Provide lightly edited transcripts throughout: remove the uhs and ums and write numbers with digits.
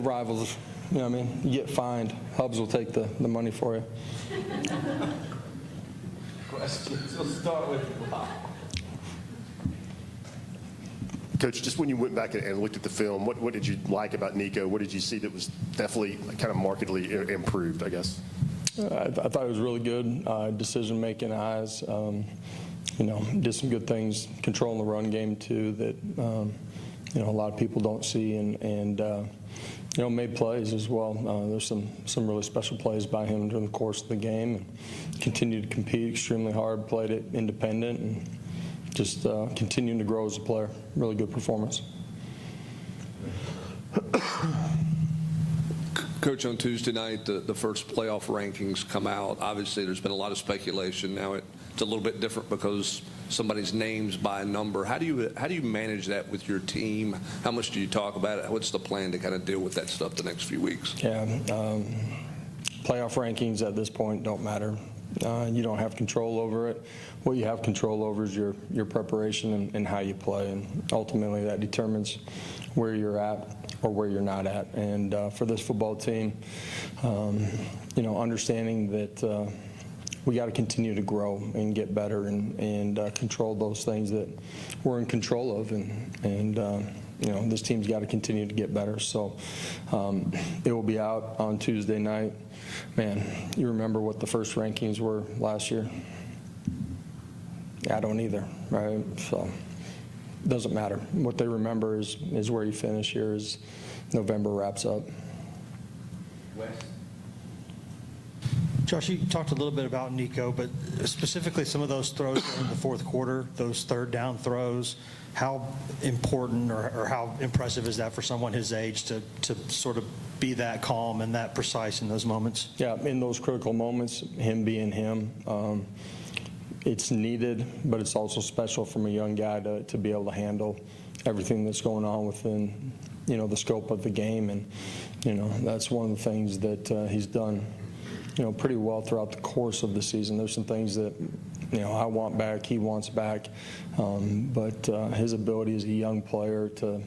Rivals, you know what I mean? You get fined, Hubs will take the money for you. Questions. We'll start with Bob. Coach, just when you went back and looked at the film, what did you like about Nico? What did you see that was definitely kind of markedly improved, I guess? I thought it was really good, decision-making eyes. Did some good things, controlling the run game too that, a lot of people don't see, and made plays as well. There's some really special plays by him during the course of the game, and continued to compete extremely hard, played it independent, and just continuing to grow as a player. Really good performance. Coach, on Tuesday night, the first playoff rankings come out. Obviously, there's been a lot of speculation. Now it's a little bit different because somebody's name's by a number. How do you manage that with your team? How much do you talk about it? What's the plan to kind of deal with that stuff the next few weeks? Yeah, playoff rankings at this point don't matter. You don't have control over it. What you have control over is your preparation and how you play, and ultimately that determines where you're at or where you're not at. And for this football team, understanding that we got to continue to grow and get better and control those things that we're in control of, and this team's got to continue to get better. So it will be out on Tuesday night. Man, you remember what the first rankings were last year? I don't either, right? So it doesn't matter. What they remember is where you finish here as November wraps up. Wes. Josh, you talked a little bit about Nico, but specifically some of those throws in the fourth quarter, those third down throws, how important or how impressive is that for someone his age to sort of be that calm and that precise in those moments? Yeah, in those critical moments, him being him, it's needed, but it's also special from a young guy to be able to handle everything that's going on within, the scope of the game. And, that's one of the things that he's done, pretty well throughout the course of the season. There's some things that, I want back, he wants back, but his ability as a young player to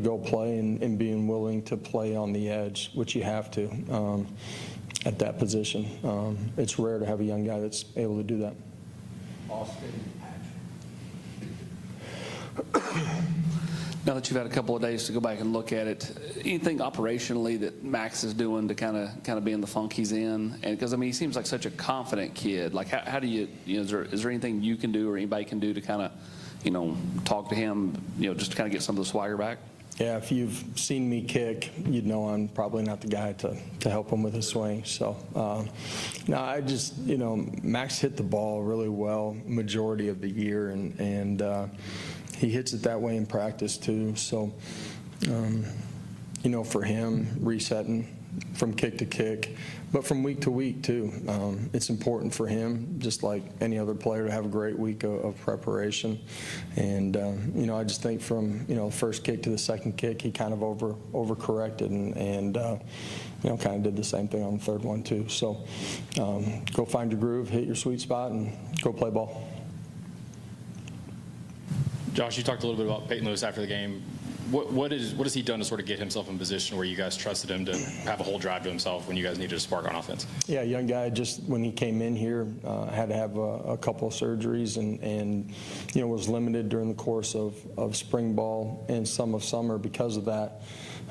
go play and being willing to play on the edge, which you have to at that position. It's rare to have a young guy that's able to do that. Austin. Now that you've had a couple of days to go back and look at it, anything operationally that Max is doing to kind of be in the funk he's in? And because he seems like such a confident kid. Like how do you is there anything you can do or anybody can do to kind of talk to him, just to kind of get some of the swagger back? Yeah, if you've seen me kick, you'd know I'm probably not the guy to help him with his swing. So, no, I just, Max hit the ball really well majority of the year, and he hits it that way in practice too. So, for him, resetting from kick to kick, but from week to week too. It's important for him, just like any other player, to have a great week of preparation. And I just think from first kick to the second kick, he kind of overcorrected and kind of did the same thing on the third one too. So go find your groove, hit your sweet spot, and go play ball. Josh, you talked a little bit about Peyton Lewis after the game. What has he done to sort of get himself in position where you guys trusted him to have a whole drive to himself when you guys needed a spark on offense? Yeah, young guy. Just when he came in here, had to have a couple of surgeries and was limited during the course of spring ball and some of summer because of that.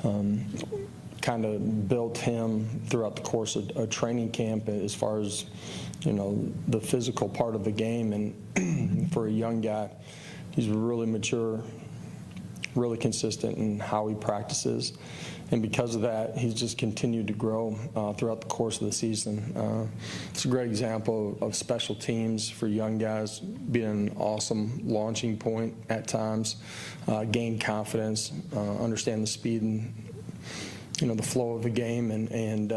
Kind of built him throughout the course of training camp as far as the physical part of the game. And for a young guy, he's really mature, really consistent in how he practices, and because of that, he's just continued to grow throughout the course of the season. It's a great example of special teams for young guys being an awesome launching point at times, gain confidence, understand the speed and the flow of the game, and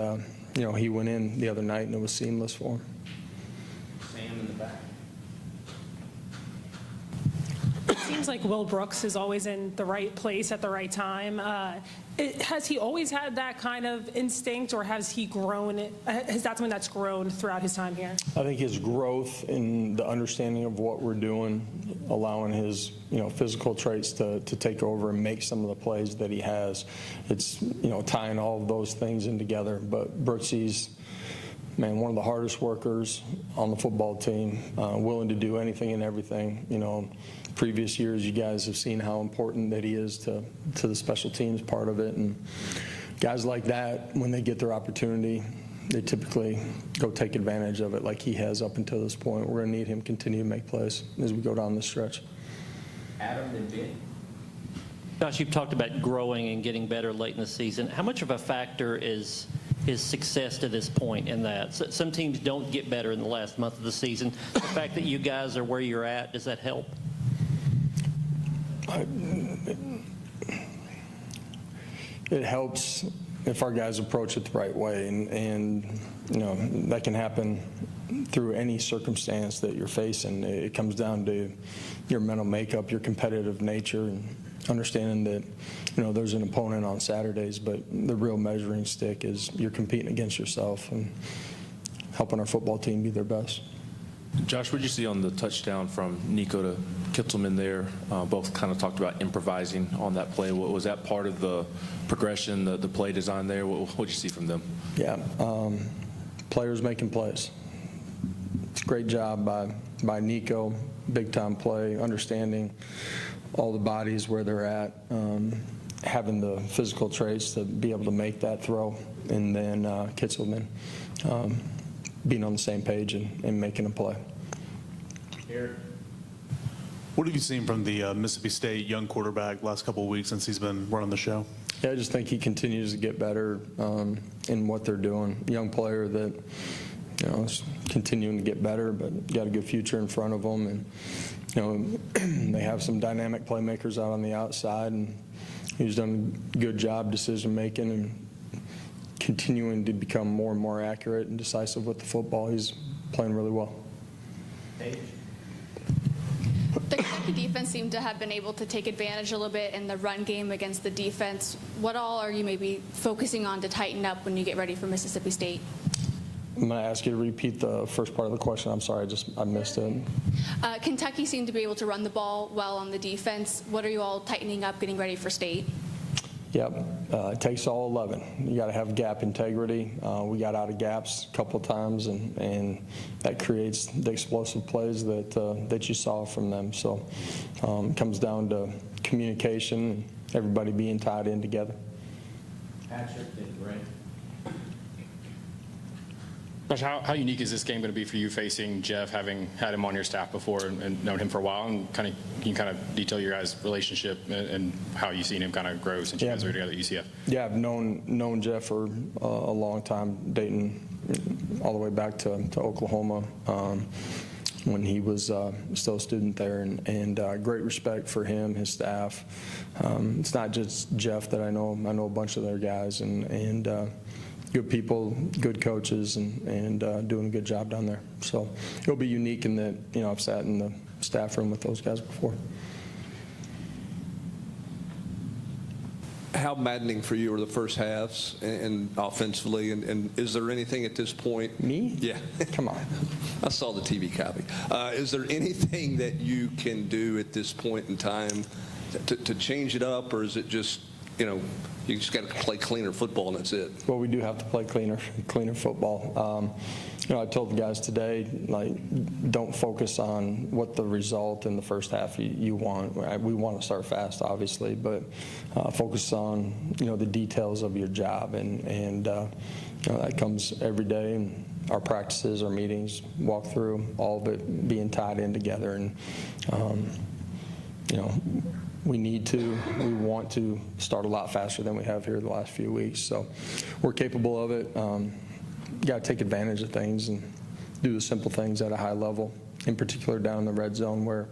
he went in the other night and it was seamless for him. Sam in the back. seems like Will Brooks is always in the right place at the right time. Has he always had that kind of instinct, or has he grown? Is that something that's grown throughout his time here? I think his growth in the understanding of what we're doing, allowing his physical traits to take over and make some of the plays that he has, it's tying all of those things in together. But Brooksy's, man, one of the hardest workers on the football team, willing to do anything and everything. Previous years, you guys have seen how important that he is to the special teams part of it. And guys like that, when they get their opportunity, they typically go take advantage of it like he has up until this point. We're going to need him to continue to make plays as we go down the stretch. Adam and Ben. Josh, you've talked about growing and getting better late in the season. How much of a factor is his success to this point in that? Some teams don't get better in the last month of the season. The fact that you guys are where you're at, does that help? It helps if our guys approach it the right way, and that can happen through any circumstance that you're facing. It comes down to your mental makeup, your competitive nature, and understanding that there's an opponent on Saturdays, but the real measuring stick is you're competing against yourself and helping our football team be their best. Josh, what did you see on the touchdown from Nico to Kittelman there? Both kind of talked about improvising on that play. Was that part of the progression, the play design there? What did you see from them? Yeah, players making plays. It's a great job by Nico, big-time play, understanding all the bodies where they're at, having the physical traits to be able to make that throw, and then Kitzelman being on the same page and making a play. Eric. What have you seen from the Mississippi State young quarterback last couple of weeks since he's been running the show? Yeah, I just think he continues to get better in what they're doing. Young player that is continuing to get better, but got a good future in front of them. And they have some dynamic playmakers out on the outside, and he's done a good job decision making and continuing to become more and more accurate and decisive with the football. He's playing really well. Paige. The Kentucky defense seemed to have been able to take advantage a little bit in the run game against the defense. What all are you maybe focusing on to tighten up when you get ready for Mississippi State? I'm going to ask you to repeat the first part of the question. I'm sorry, I missed it. Kentucky seemed to be able to run the ball well on the defense. What are you all tightening up getting ready for State? Yep, it takes all 11. You got to have gap integrity. We got out of gaps a couple of times, and that creates the explosive plays that you saw from them. So it comes down to communication, everybody being tied in together. Patrick and Brent. Josh, how unique is this game going to be for you facing Jeff, having had him on your staff before and known him for a while? And can you kind of detail your guys' relationship and how you've seen him kind of grow since you guys were together at UCF? Yeah, I've known Jeff for a long time, dating all the way back to Oklahoma when he was still a student there, and great respect for him, his staff. It's not just Jeff that I know a bunch of their guys, and good people, good coaches, and doing a good job down there. So it'll be unique in that, I've sat in the staff room with those guys before. How maddening for you are the first halves and offensively, and is there anything at this point? Me? Yeah. Come on. I saw the TV copy. Is there anything that you can do at this point in time to change it up, or is it just, you just got to play cleaner football and that's it? Well, we do have to play cleaner football. I told the guys today, don't focus on what the result in the first half you want. We want to start fast, obviously, but focus on, the details of your job, and that comes every day. And our practices, our meetings, walk through, all of it being tied in together. And, we want to start a lot faster than we have here the last few weeks. So we're capable of it. You got to take advantage of things and do the simple things at a high level, in particular down in the red zone where,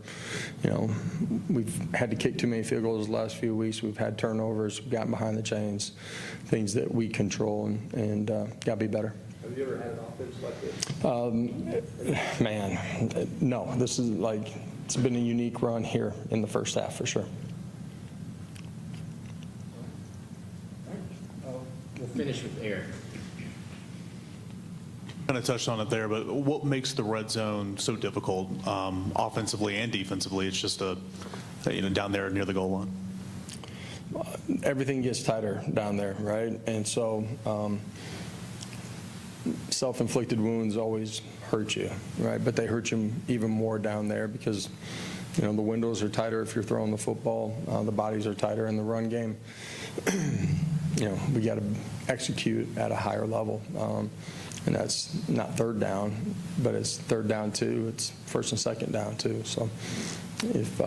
we've had to kick too many field goals the last few weeks. We've had turnovers. We've gotten behind the chains, things that we control, and got to be better. Have you ever had an offense like this? Man, no. This is it's been a unique run here in the first half for sure. We'll finish with Eric. Kind of touched on it there, but what makes the red zone so difficult offensively and defensively? It's just down there near the goal line. Everything gets tighter down there, right? And so self-inflicted wounds always hurt you, right? But they hurt you even more down there because, the windows are tighter if you're throwing the football. The bodies are tighter in the run game. We got to execute at a higher level. And that's not third down, but it's third down too. It's first and second down too. So if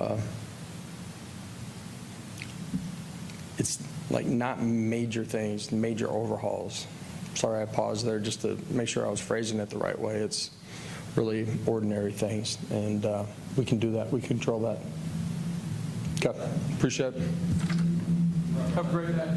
it's like not major things, major overhauls. Sorry, I paused there just to make sure I was phrasing it the right way. It's really ordinary things, and we can do that. We control that. Okay, appreciate it. Have a great day.